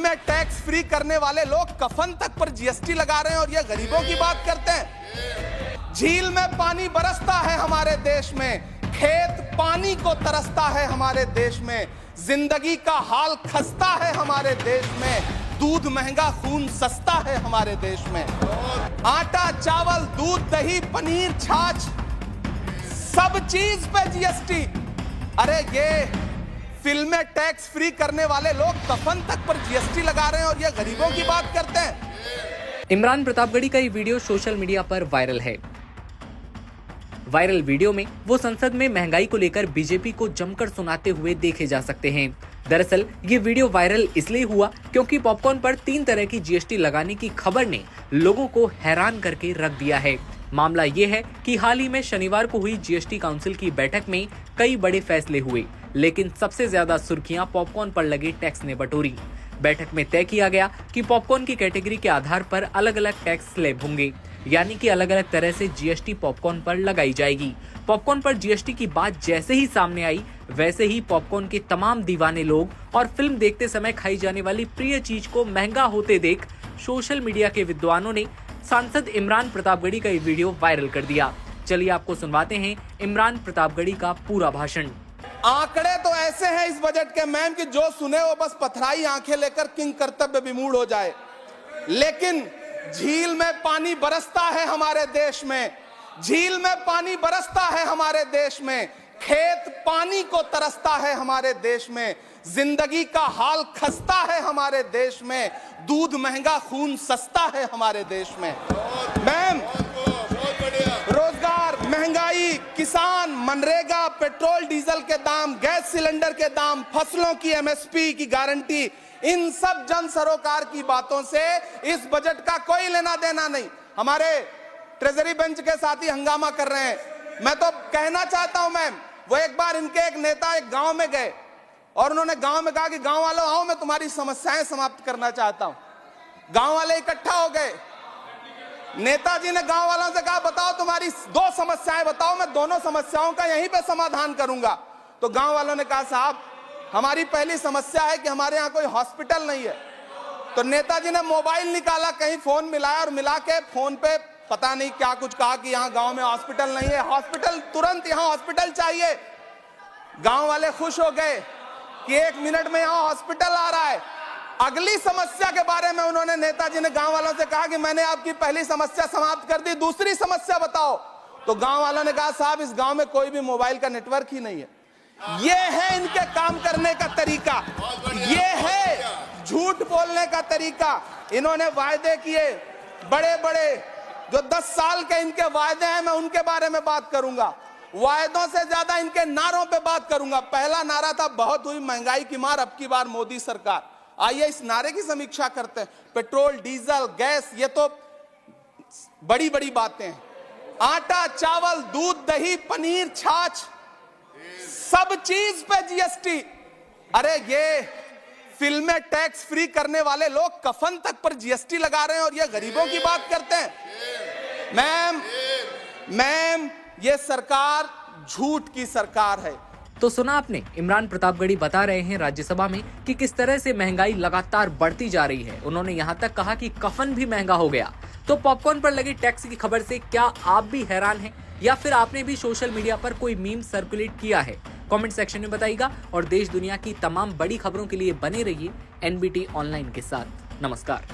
में tax free करने वाले लोग कफन तक पर जीएसटी लगा रहे हैं और ये गरीबों की बात करते हैं। झील में पानी बरसता है हमारे देश में, खेत पानी को तरसता है हमारे देश में, जिंदगी का हाल खस्ता है हमारे देश में, दूध महंगा खून सस्ता है हमारे देश में। आटा चावल दूध दही पनीर छाछ सब चीज पे जीएसटी। अरे ये फिल्में टैक्स फ्री करने वाले लोग कफन तक पर जीएसटी लगा रहे हैं और ये गरीबों की बात करते हैं। इमरान प्रतापगढ़ी का ये वीडियो सोशल मीडिया पर वायरल है। वायरल वीडियो में वो संसद में महंगाई को लेकर बीजेपी को जमकर सुनाते हुए देखे जा सकते हैं। दरअसल ये वीडियो वायरल इसलिए हुआ क्योंकि पॉपकॉर्न पर 3 तरह की जीएसटी लगाने की खबर ने लोगों को हैरान करके रख दिया है। मामला ये है कि हाल ही में शनिवार को हुई जीएसटी काउंसिल की बैठक में कई बड़े फैसले हुए, लेकिन सबसे ज्यादा सुर्खियां पॉपकॉर्न पर लगे टैक्स ने बटोरी। बैठक में तय किया गया कि पॉपकॉर्न की कैटेगरी के आधार पर अलग अलग टैक्स स्लैब होंगे, यानी कि अलग अलग तरह से जीएसटी पॉपकॉर्न पर लगाई जाएगी। पॉपकॉर्न पर जीएसटी की बात जैसे ही सामने आई, वैसे ही पॉपकॉर्न के तमाम दीवाने लोग और फिल्म देखते समय खाई जाने वाली प्रिय चीज को महंगा होते देख सोशल मीडिया के विद्वानों ने सांसद इमरान प्रतापगढ़ी का ये वीडियो वायरल कर दिया। चलिए आपको सुनवाते हैं इमरान प्रतापगढ़ी का पूरा भाषण। आंकड़े तो ऐसे हैं इस बजट के मैम कि जो सुने वो बस पथराई आंखें लेकर किंग कर्तव्य विमूढ़ हो जाए। लेकिन झील में पानी बरसता है हमारे देश में, झील में पानी बरसता है हमारे देश में, खेत पानी को तरसता है हमारे देश में, जिंदगी का हाल खस्ता है हमारे देश में, दूध महंगा खून सस्ता है हमारे देश में। मैम, रोजगार, महंगाई, किसान, मनरेगा, पेट्रोल डीजल के दाम, गैस सिलेंडर के दाम, फसलों की एमएसपी की गारंटी, इन सब जन सरोकार की बातों से इस बजट का कोई लेना देना नहीं। हमारे ट्रेजरी बेंच के साथी हंगामा कर रहे हैं। मैं तो कहना चाहता हूं मैम, वो एक बार इनके एक नेता एक गांव में गए और उन्होंने गांव में कहा कि गांव वालों आओ, मैं तुम्हारी समस्याएं समाप्त करना चाहता हूं। गांव वाले इकट्ठा हो गए। नेताजी ने गांव वालों से कहा बताओ तुम्हारी 2 समस्याएं बताओ, मैं दोनों समस्याओं का यहीं पे समाधान करूंगा। तो गांव वालों ने कहा साहब हमारी पहली समस्या है कि हमारे यहाँ कोई हॉस्पिटल नहीं है। तो नेताजी ने मोबाइल निकाला, कहीं फोन मिलाया और मिला के फोन पे पता नहीं क्या कुछ कहा कि यहाँ गांव में हॉस्पिटल नहीं है, हॉस्पिटल तुरंत यहाँ हॉस्पिटल चाहिए। गांव वाले खुश हो गए कि 1 मिनट में यहाँ हॉस्पिटल आ रहा है। अगली समस्या के बारे में उन्होंने नेताजी ने गांव वालों से कहा कि मैंने आपकी पहली समस्या समाप्त कर दी, दूसरी समस्या बताओ। तो गांव वालों ने कहा साहब इस गांव में कोई भी मोबाइल का नेटवर्क ही नहीं है। ये है इनके काम करने का तरीका, ये है झूठ बोलने का तरीका। इन्होंने वायदे किए बड़े बड़े, जो 10 साल के इनके वायदे हैं मैं उनके बारे में बात करूंगा। वायदों से ज्यादा इनके नारों पे बात करूंगा। पहला नारा था बहुत हुई महंगाई की मार, अब की बार मोदी सरकार। आइए इस नारे की समीक्षा करते हैं। पेट्रोल डीजल गैस ये तो बड़ी बड़ी बातें हैं। आटा चावल दूध दही पनीर छाछ सब चीज पे जीएसटी। अरे ये फिल्में टैक्स फ्री करने वाले लोग कफन तक पर जीएसटी लगा रहे हैं और ये गरीबों की बात करते हैं। मैम ये सरकार झूठ की सरकार है। तो सुना आपने, इमरान प्रतापगढ़ी बता रहे हैं राज्यसभा में कि किस तरह से महंगाई लगातार बढ़ती जा रही है। उन्होंने यहाँ तक कहा कि कफन भी महंगा हो गया। तो पॉपकॉर्न पर लगी टैक्स की खबर से क्या आप भी हैरान हैं या फिर आपने भी सोशल मीडिया पर कोई मीम सर्कुलेट किया है? कमेंट सेक्शन में बताइएगा और देश दुनिया की तमाम बड़ी खबरों के लिए बने रहिए एनबीटी ऑनलाइन के साथ। नमस्कार।